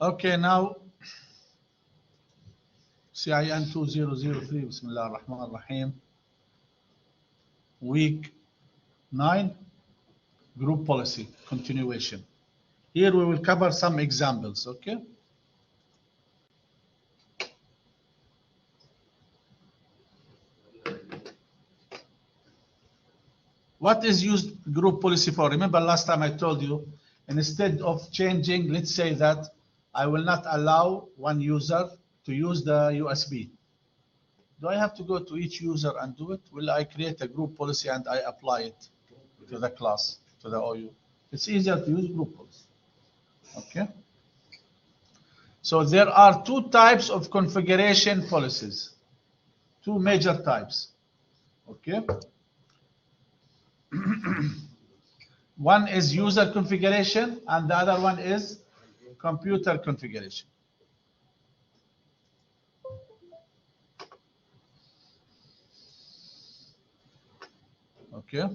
Okay, now cin2003, Bismillah ar-Rahman ar-Rahim, Week 9 Group Policy, continuation. Here we will cover some examples, okay? What is used group policy for? Remember last time I told you, instead of changing, let's say that I will not allow one user to use the USB. Do I have to go to each user and do it? Will I create a group policy and I apply it to the class, to the OU? It's easier to use group policy. Okay? So there are two types of configuration policies, two major types. Okay? One is user configuration and the other one is computer configuration. Okay.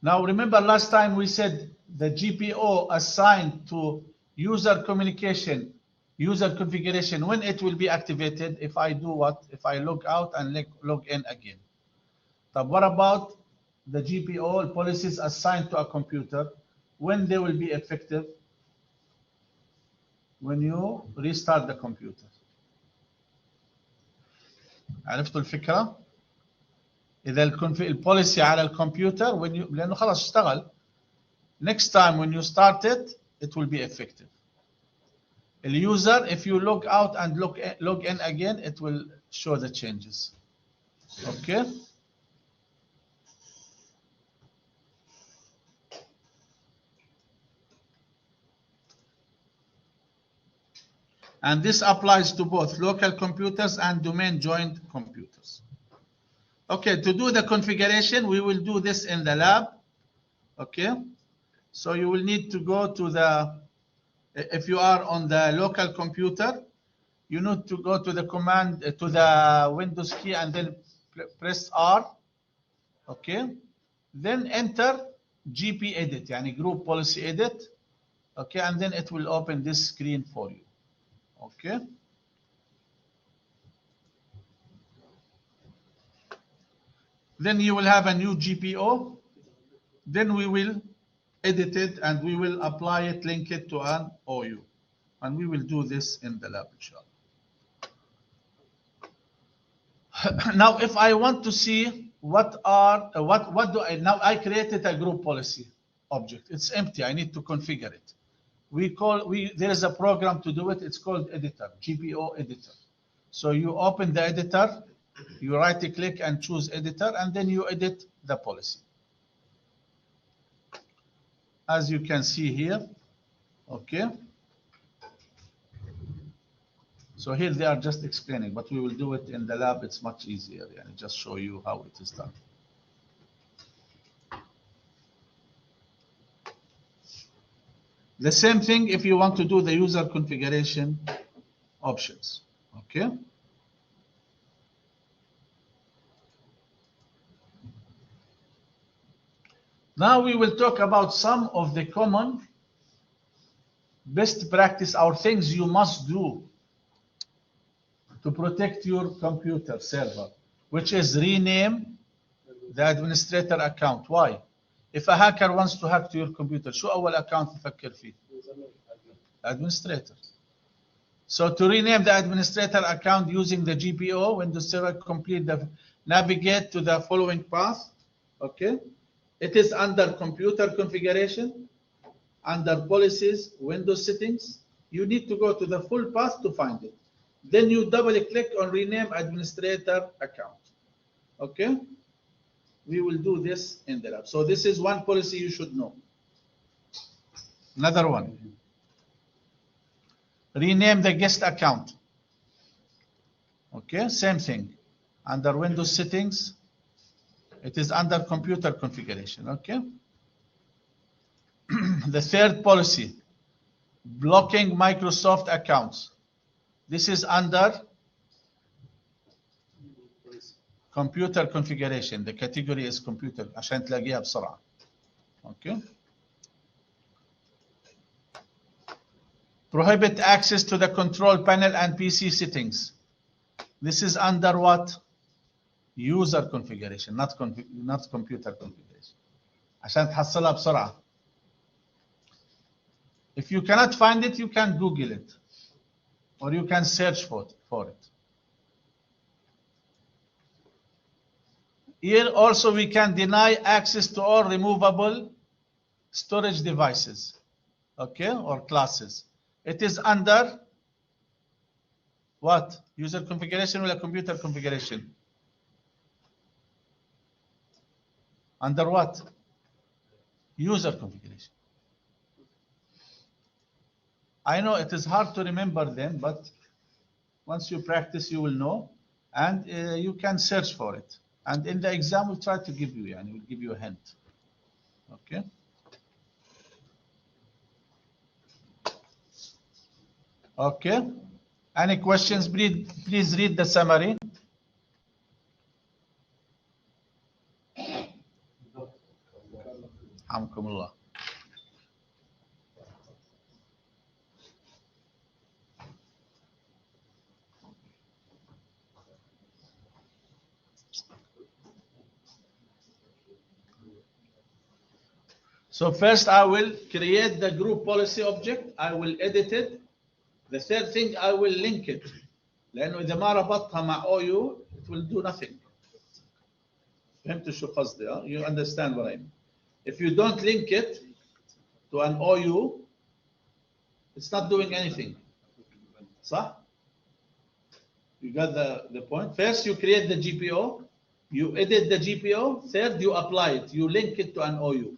Now remember last time we said the GPO assigned to user communication, user configuration, when it will be activated, if I do what? If I log out and log in again. But what about the GPO policies assigned to a computer? When they will be effective? When you restart the computer. عرفتوا الفكرة؟ إذا البوليسي على الكمبيوتر لأنه خلاص اشتغل. Next time when you start it, it will be effective. The user, if you log out and log in again, it will show the changes. Okay? And this applies to both local computers and domain joined computers. Okay, to do the configuration, we will do this in the lab. Okay, so you will need to go to the, if you are on the local computer, you need to go to the command, to the Windows key and then press R. Okay, then enter GP edit, yani group policy edit. Okay, and then it will open this screen for you. Okay. Then you will have a new GPO. Then we will edit it and we will apply it, link it to an OU. And we will do this in the lab, inshallah. Now, if I want to see what do I, now I created a group policy object. It's empty. I need to configure it. There is a program to do it. It's called editor, GPO editor. So you open the editor, you right click and choose editor, and then you edit the policy. As you can see here, okay. So here they are just explaining, but we will do it in the lab. It's much easier, and just show you how it is done. The same thing if you want to do the user configuration options, okay? Now we will talk about some of the common best practice or things you must do to protect your computer server, which is rename the administrator account. Why? If a hacker wants to hack to your computer, شو أول account تفكر فيه? Administrator. So to rename the administrator account using the GPO, Windows Server, navigate to the following path. Okay. It is under computer configuration, under policies, Windows settings. You need to go to the full path to find it. Then you double click on rename administrator account. Okay. We will do this in the lab. So this is one policy you should know. Another one. Rename the guest account. Okay, same thing. Under Windows settings, it is under computer configuration. Okay. The third policy, blocking Microsoft accounts. This is under computer configuration. The category is computer عشان تلاقيها بسرعة. Okay. Prohibit access to the control panel and PC settings. This is under what? User configuration, not computer configuration. عشان تحصلها بسرعة. If you cannot find it, you can Google it, or you can search for it. Here also we can deny access to all removable storage devices, okay, or classes. It is under what? User configuration or computer configuration? Under what? User configuration. I know it is hard to remember them, but once you practice, you will know, and you can search for it. And in the exam, we'll try to give you, and we'll give you a hint. Okay. Okay. Any questions? Please read the summary. Alhamdulillah. So first I will create the group policy object. I will edit it. The third thing, I will link it. لأنه إذا ما ربطها مع OU, it will do nothing. فهمت شو قصدي? You understand what I mean. If you don't link it to an OU, it's not doing anything. صح? You got the point? First, you create the GPO. You edit the GPO. Third, you apply it. You link it to an OU.